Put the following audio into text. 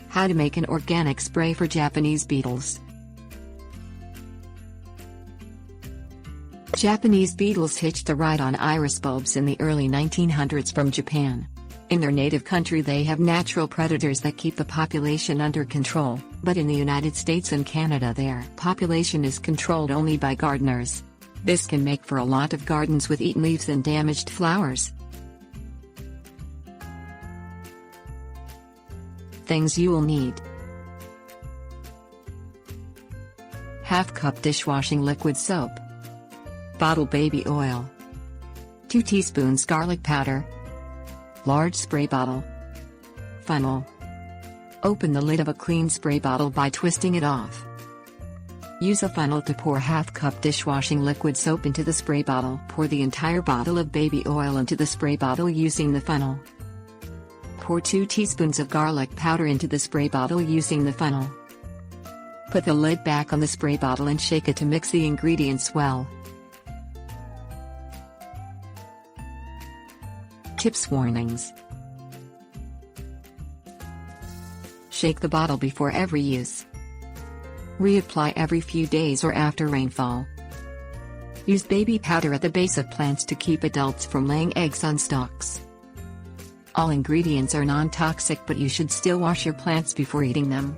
How to make an organic spray for Japanese beetles. Japanese beetles hitched a ride on iris bulbs in the early 1900s from Japan. In their native country they have natural predators that keep the population under control, but in the United States and Canada their population is controlled only by gardeners. This can make for a lot of gardens with eaten leaves and damaged flowers. Things you will need: ½ cup dishwashing liquid soap, bottle baby oil, 2 teaspoons garlic powder, large spray bottle, funnel. Open the lid of a clean spray bottle by twisting it off. Use a funnel to pour ½ cup dishwashing liquid soap into the spray bottle. Pour the entire bottle of baby oil into the spray bottle using the funnel. Pour 2 teaspoons of garlic powder into the spray bottle using the funnel. Put the lid back on the spray bottle and shake it to mix the ingredients well. Tips warnings: shake the bottle before every use. Reapply every few days or after rainfall. Use baby powder at the base of plants to keep adults from laying eggs on stalks. All ingredients are non-toxic, but you should still wash your plants before eating them.